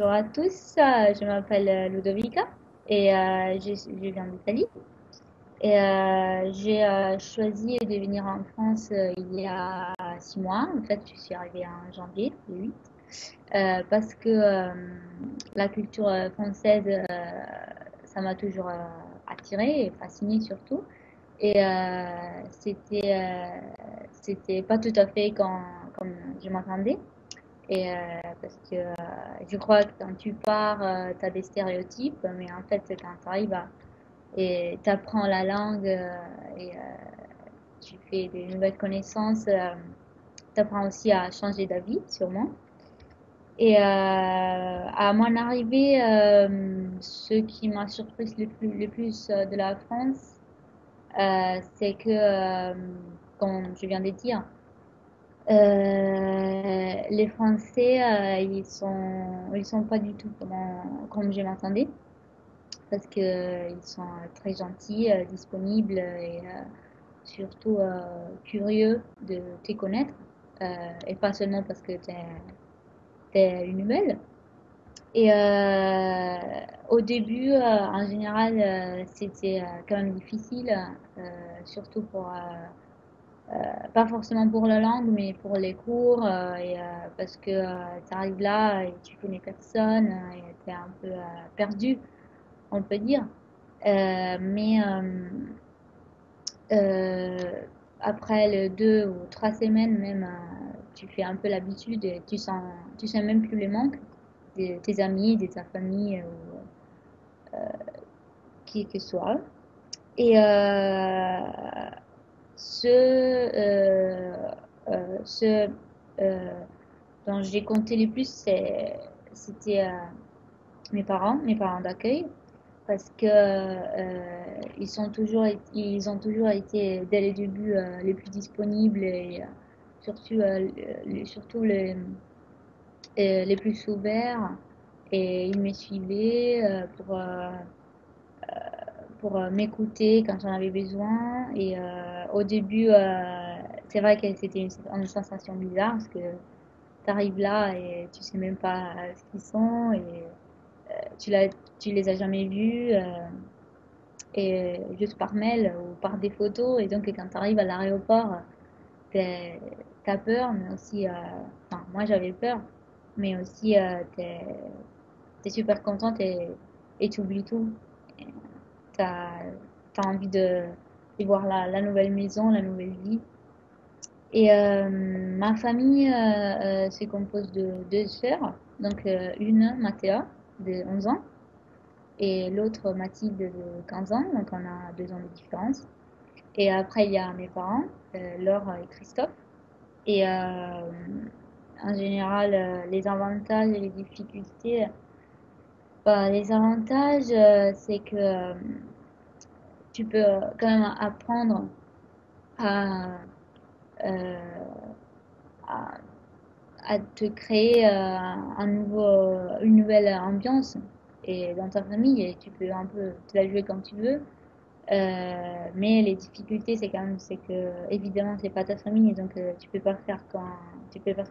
Bonjour à tous, je m'appelle Ludovica et je viens d'Italie. Et j'ai choisi de venir en France il y a 6 mois. En fait, je suis arrivée en janvier 2008 parce que la culture française, ça m'a toujours attirée et fascinée surtout. Et c'était pas tout à fait comme je m'attendais. Et parce que je crois que quand tu pars, tu as des stéréotypes, mais en fait, quand tu arrives et tu apprends la langue et tu fais des nouvelles connaissances, tu apprends aussi à changer d'avis, sûrement. Et à mon arrivée, ce qui m'a surprise le plus de la France, c'est que, comme je viens de dire, les Français, ils sont pas du tout comme je m'attendais, parce que ils sont très gentils, disponibles et surtout curieux de te connaître, et pas seulement parce que t'es une nouvelle. Et au début, en général, c'était quand même difficile, surtout pas forcément pour la langue, mais pour les cours, parce que tu arrives là et tu connais personne et tu es un peu perdu, on peut dire. Mais euh, après les 2 ou 3 semaines même, tu fais un peu l'habitude et tu sens même plus les manques de tes amis, de ta famille qui que ce soit. Et ce, ce dont j'ai compté le plus, c'était mes parents d'accueil, parce que ils ont toujours été dès le début les plus disponibles et surtout les plus ouverts. Et ils me suivaient pour m'écouter quand j'en avais besoin. Et au début, c'est vrai que c'était une sensation bizarre parce que tu arrives là et tu sais même pas ce qu'ils sont et tu, l'as, tu les as jamais vus, et juste par mail ou par des photos. Et donc, quand tu arrives à l'aéroport, t'as peur, mais aussi, enfin, moi j'avais peur, mais aussi t'es super contente et tu oublies tout. T'as, t'as envie de voir la nouvelle maison, la nouvelle vie. Et ma famille se compose de 2 sœurs, donc une, Mathéa, de 11 ans, et l'autre, Mathilde, de 15 ans, donc on a 2 ans de différence. Et après, il y a mes parents, Laure et Christophe. Et en général, les avantages et les difficultés, bah, les avantages, c'est que tu peux quand même apprendre à, euh, à, à te créer une nouvelle ambiance et dans ta famille, et tu peux un peu te la jouer comme tu veux. Mais les difficultés, c'est quand même, c'est que évidemment, c'est pas ta famille, donc tu peux pas faire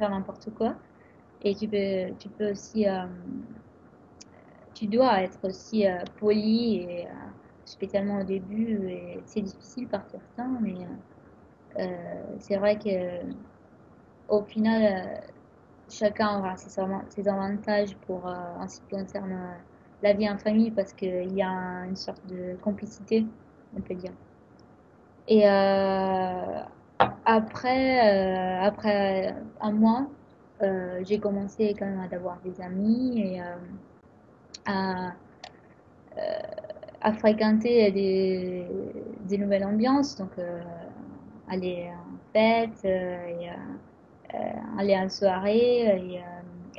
n'importe quoi. Et tu peux aussi, tu dois être aussi poli, et spécialement au début, et c'est difficile par certains, mais c'est vrai que au final, chacun aura ses avantages en ce qui concerne la vie en famille, parce qu'il y a une sorte de complicité, on peut dire. Et après un mois, j'ai commencé quand même à avoir des amis et à, à fréquenter des nouvelles ambiances, donc aller en fête, et aller en soirée, et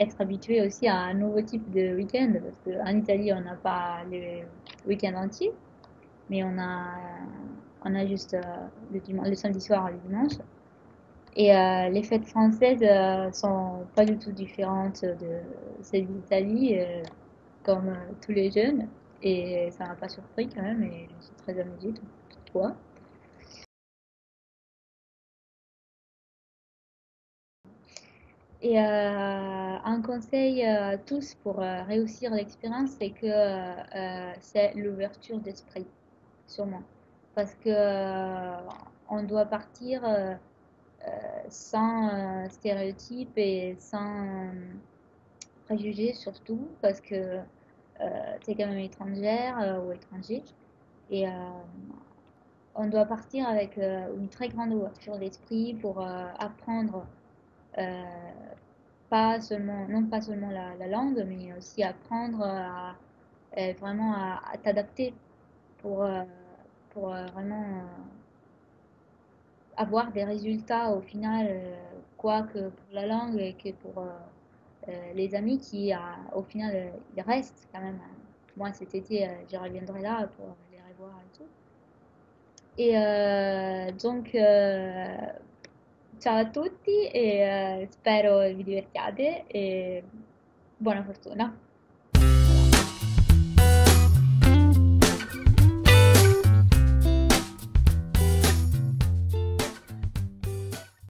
être habitué aussi à un nouveau type de week-end, parce qu'en Italie, on n'a pas le week-end entier, mais on a juste le samedi soir et le dimanche. Et les fêtes françaises sont pas du tout différentes de celles d'Italie, comme tous les jeunes. Et ça m'a pas surpris quand même, et je suis très amusée. Toi? Et un conseil à tous pour réussir l'expérience, c'est que c'est l'ouverture d'esprit, sûrement. Parce que on doit partir sans stéréotypes et sans préjugés surtout, parce que tu es quand même étrangère ou étranger. Et on doit partir avec une très grande ouverture d'esprit pour apprendre euh, non pas seulement la langue, mais aussi apprendre à, vraiment à t'adapter pour, euh, pour vraiment avoir des résultats au final, quoi que pour la langue et que pour les amis qui, au final, ils restent quand même. Moi, cet été, j'y reviendrai là pour les revoir et tout. E ciao a tutti e spero vi divertiate e buona fortuna.